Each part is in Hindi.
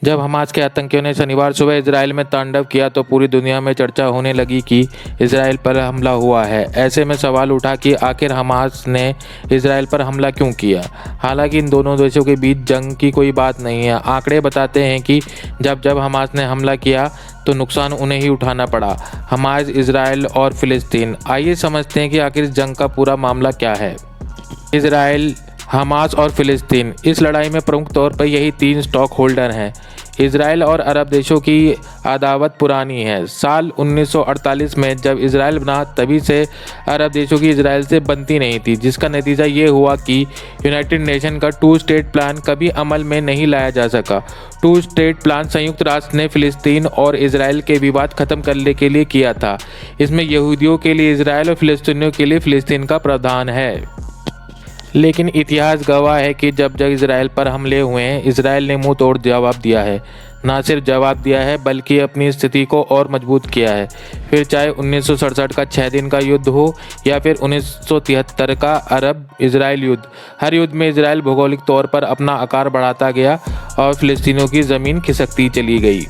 जब हमास के आतंकियों ने शनिवार सुबह इजराइल में तांडव किया तो पूरी दुनिया में चर्चा होने लगी कि इजराइल पर हमला हुआ है। ऐसे में सवाल उठा कि आखिर हमास ने इजराइल पर हमला क्यों किया। हालांकि इन दोनों देशों के बीच जंग की कोई बात नहीं है। आंकड़े बताते हैं कि जब हमास ने हमला किया तो नुकसान उन्हें ही उठाना पड़ा। हमास, इजराइल और फिलिस्तीन। आइए समझते हैं कि आखिर इस जंग का पूरा मामला क्या है। इजराइल, हमास और फिलिस्तीन। इस लड़ाई में प्रमुख तौर पर यही तीन स्टॉक होल्डर हैं। इजराइल और अरब देशों की अदावत पुरानी है। साल 1948 में जब इजराइल बना तभी से अरब देशों की इजराइल से बनती नहीं थी, जिसका नतीजा ये हुआ कि यूनाइटेड नेशन का 2 स्टेट प्लान कभी अमल में नहीं लाया जा सका। 2 स्टेट प्लान संयुक्त राष्ट्र ने फिलिस्तीन और इजराइल के विवाद खत्म करने के लिए किया था। इसमें यहूदियों के लिए इजराइल और फिलिस्तीनियों के लिए फिलिस्तीन का प्रावधान है। लेकिन इतिहास गवाह है कि जब इजराइल पर हमले हुए हैं, इजराइल ने मुंह तोड़ जवाब दिया है। ना सिर्फ जवाब दिया है बल्कि अपनी स्थिति को और मजबूत किया है। फिर चाहे 1967 का 6 दिन का युद्ध हो या फिर 1973 का अरब इजराइल युद्ध, हर युद्ध में इजराइल भौगोलिक तौर पर अपना आकार बढ़ाता गया और फिलिस्तीनियों की ज़मीन खिसकती चली गई।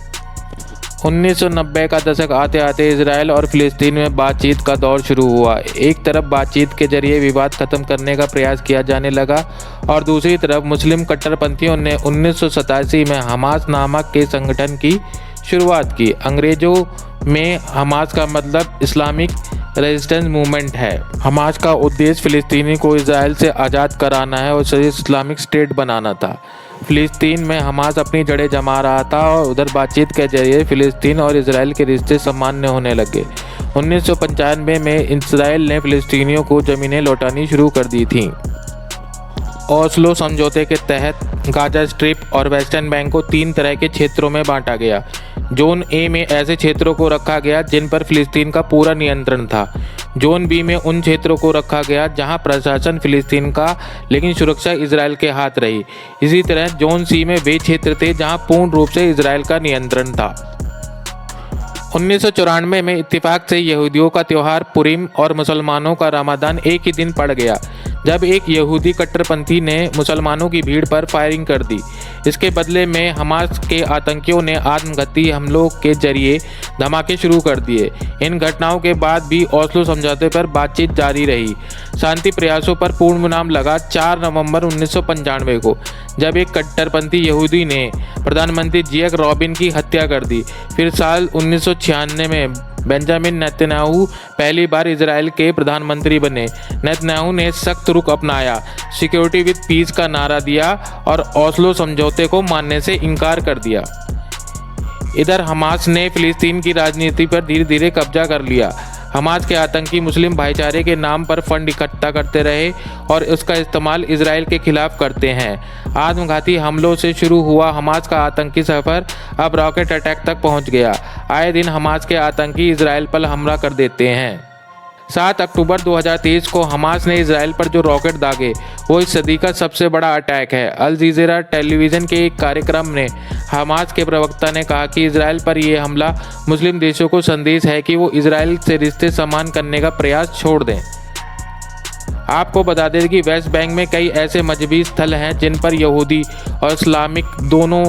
1990 का दशक आते आते इजराइल और फिलिस्तीन में बातचीत का दौर शुरू हुआ। एक तरफ बातचीत के जरिए विवाद खत्म करने का प्रयास किया जाने लगा और दूसरी तरफ मुस्लिम कट्टरपंथियों ने 1987 में हमास नामक के संगठन की शुरुआत की। अंग्रेजों में हमास का मतलब इस्लामिक रेजिस्टेंस मूवमेंट है। हमास का उद्देश्य फिलिस्तीनी को इजराइल से आज़ाद कराना है और उसे इस्लामिक स्टेट बनाना था। फिलिस्तीन में हमास अपनी जड़ें जमा रहा था और उधर बातचीत के जरिए फिलिस्तीन और इजराइल के रिश्ते सामान्य होने लगे। 1995 में इजराइल ने फिलिस्तीनियों को ज़मीनें लौटानी शुरू कर दी थीं। ओस्लो समझौते के तहत गाजा स्ट्रिप और वेस्टर्न बैंक को 3 तरह के क्षेत्रों में बांटा गया। जोन ए में ऐसे क्षेत्रों को रखा गया जिन पर फिलिस्तीन का पूरा नियंत्रण था। जोन बी में उन क्षेत्रों को रखा गया जहां प्रशासन फिलिस्तीन का लेकिन सुरक्षा इजराइल के हाथ रही। इसी तरह जोन सी में वे क्षेत्र थे जहां पूर्ण रूप से इजराइल का नियंत्रण था। 1994 में इत्तेफाक से यहूदियों का त्यौहार पुरीम और मुसलमानों का रमज़ान एक ही दिन पड़ गया, जब एक यहूदी कट्टरपंथी ने मुसलमानों की भीड़ पर फायरिंग कर दी। इसके बदले में हमास के आतंकियों ने आत्मघाती हमलों के जरिए धमाके शुरू कर दिए। इन घटनाओं के बाद भी ओस्लो समझौते पर बातचीत जारी रही। शांति प्रयासों पर पूर्ण विराम लगा 4 नवंबर 1995 को, जब एक कट्टरपंथी यहूदी ने प्रधानमंत्री जियक रॉबिन की हत्या कर दी। फिर साल 1996 में बेंजामिन नेतन्याहू पहली बार इजराइल के प्रधानमंत्री बने। नेतन्याहू ने सख्त रुख अपनाया, सिक्योरिटी विद पीस का नारा दिया और ओस्लो समझौते को मानने से इनकार कर दिया। इधर हमास ने फिलिस्तीन की राजनीति पर धीरे धीरे कब्जा कर लिया। हमास के आतंकी मुस्लिम भाईचारे के नाम पर फंड इकट्ठा करते रहे और उसका इस्तेमाल इजराइल के खिलाफ करते हैं। आत्मघाती हमलों से शुरू हुआ हमास का आतंकी सफ़र अब रॉकेट अटैक तक पहुंच गया। आए दिन हमास के आतंकी इजराइल पर हमला कर देते हैं। 7 अक्टूबर 2023 को हमास ने इजराइल पर जो रॉकेट दागे वो इस सदी का सबसे बड़ा अटैक है। अल जज़ीरा टेलीविज़न के एक कार्यक्रम में हमास के प्रवक्ता ने कहा कि इजराइल पर यह हमला मुस्लिम देशों को संदेश है कि वो इजराइल से रिश्ते समान करने का प्रयास छोड़ दें। आपको बता दें कि वेस्ट बैंक में कई ऐसे मजहबी स्थल हैं जिन पर यहूदी और इस्लामिक दोनों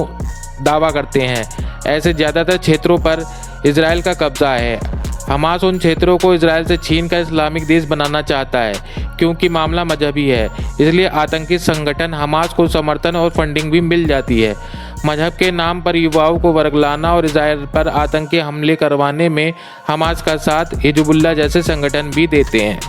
दावा करते हैं। ऐसे ज़्यादातर क्षेत्रों पर इजराइल का कब्जा है। हमास उन क्षेत्रों को इजराइल से छीनकर इस्लामिक देश बनाना चाहता है। क्योंकि मामला मजहबी है, इसलिए आतंकी संगठन हमास को समर्थन और फंडिंग भी मिल जाती है। मजहब के नाम पर युवाओं को वर्गलाना और इजराइल पर आतंकी हमले करवाने में हमास का साथ हिजबुल्लाह जैसे संगठन भी देते हैं।